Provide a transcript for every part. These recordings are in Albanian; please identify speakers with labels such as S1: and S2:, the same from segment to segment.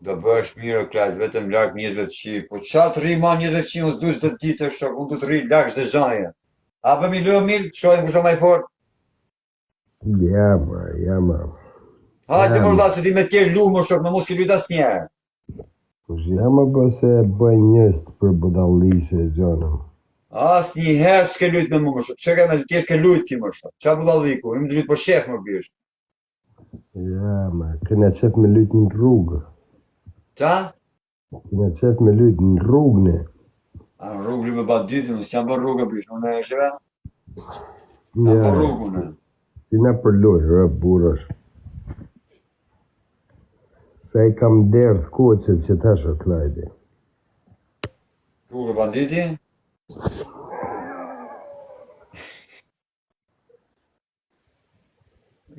S1: Do bësh mirë o klaq, vetëm larg njerëzve të qi. Po qa të rri ma njerëzve të qi, unë s'du çdo ditë shok, unë du të rri larg çdo gjaje. A bëmi lë mirë, shohim kush o më i fort.
S2: Ja, ma.
S1: Hajde më vlla se ti me tjerë lu më shok, më mos ke lut asnjëherë.
S2: Po ja ma po se bëjnë njërës për budallisë e zonën.
S1: Asnjëherë s'ke lut me mua më shok. Çka me tjerë ke lut ti më shok. Qa budalliku, unë të lut për shef më bish.
S2: Ja, ma, këna qef me lyt në rrugë.
S1: Qa?
S2: Këna qef me lyt në rrugë ne.
S1: A në rrugë li me banditin, unë s'jam për rrugë bish, unë e sheve? Jam për rrugë unë.
S2: Si na përloj, rë burësh. Sa i kam derdh koqet që tash o klajdi.
S1: Tu ke banditi?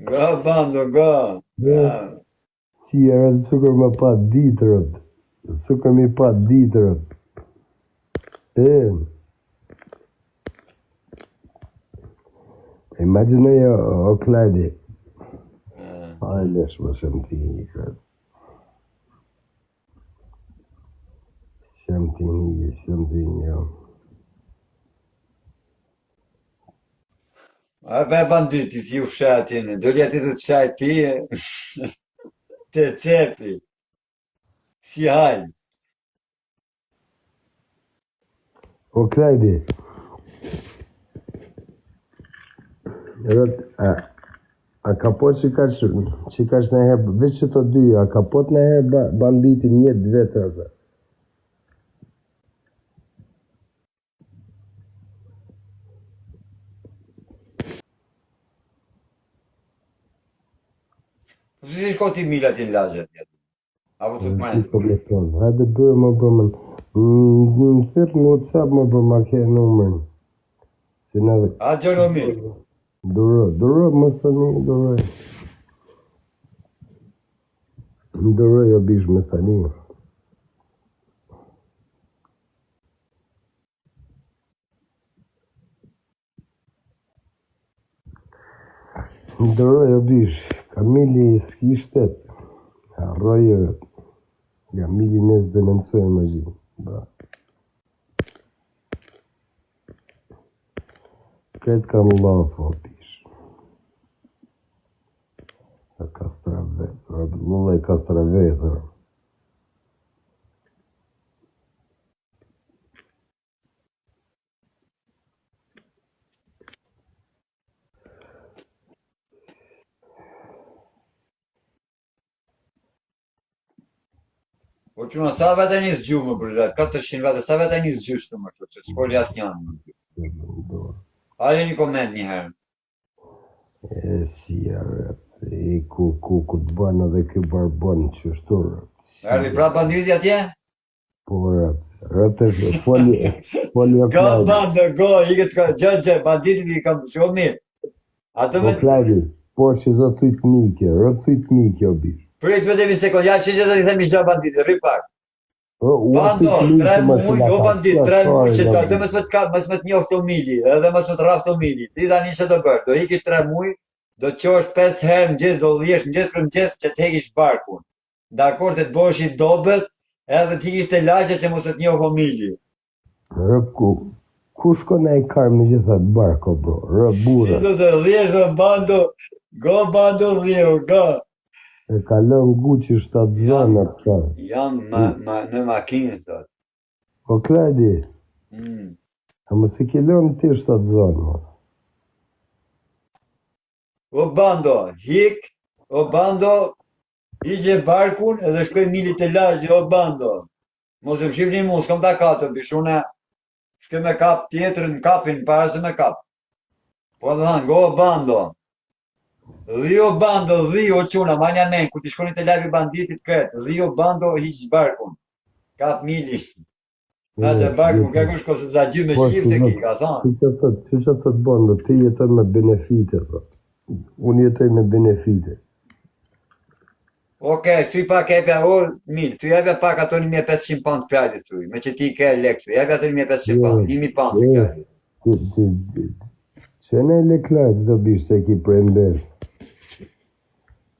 S1: Ga bando, ga.
S2: Si e rëtë sukur më pa ditërët. Sukur mi pa ditërët. Imagjinoj o klajdi. Lesh më shumë ti një kretë. Shumë ti një.
S1: A be banditi si u fshatin, do ljeti të të shaj ti, te cepi, si hajnë.
S2: O klajdi, a ka po që ka në herë, veç që të dy, a ka po të në herë banditin një vetë atë?
S1: Po si shko ti mila ti në lagjet jetë? Apo të të majtë?
S2: Hajde bërë më bërë në thyrë në WhatsApp më bërë ma ke numërin.
S1: A gjëro mirë?
S2: Duro, më stani, duroj. Duroj o bish më stani. Duroj o bish, Kamili s'ki shtet. Harrojë, Kamili nësë demencojë më gjithë. Këtë kam lafo, bish. Lullaj kastravetër.
S1: Po që në sa vete një zgju më bërdet, 400 vete, sa vete një zgjushtë më që s'poli as janë. Ale një koment një herë.
S2: Si jarë, ku të banë edhe kë barbon që shturë.
S1: Erdi pra banditi atje?
S2: Po rëtë, foli o
S1: Ga bandë, gjë, banditit i kam shumë mirë.
S2: Po klajdi, po që zë thujt mike, thujt mike o bish.
S1: Prit vetëm një sekundë, ja që të të themi gja banditi, rri pak. Bando, 3 muj, jo bandit, 3 muj që të mësme të njoftë të mili, edhe mësme të raftë të mili. Ti tani që do bërë, do ikish 3 muj, do të qosh 5 herë në gjes, do dhjesh në gjes për në gjes që të hekish barkun. Dakor të bosh i dobet, edhe ti ikish të lagje që mos të njoftë të mili.
S2: Ku shkon e karmë në gjithat barko, bro? Burë.
S1: Si do të dhjesh në bando, bando dhjehu,
S2: E kalon Gucci 7 zonë atë.
S1: Jam në makinë, thot.
S2: O klajdi, a më se kelon ti 7 zonë,
S1: O bando, hik, o bando, igje barkun edhe shkoj mili të lagje, o bando. Mos e më shqipni mu, s'kom ta kato, bishune, shkoj me kap tjetër në kapin, para se me kap. Po dhe thanë, go bando. Dhio bando, dhio quna, manja men, ku ti shkoni të lavi banditit kretë, dhio bando, hiq barkun. Kap mili. Na të barkun, ka kush kose të gjy me shqip të ki, ka thanë.
S2: Që që të bando, ti jetën me benefite, unë jetën me benefite.
S1: Oke, thuj pak epja orë, milë, thuj epja pak ato 1500 pound pjajtit thuj, me që ti ke lek, thuj epja ato 1500 pound, 1000 pound të pjajtit.
S2: Që ne leklajt do bishë se ki për mbes.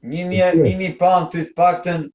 S1: 1000 pound të pak të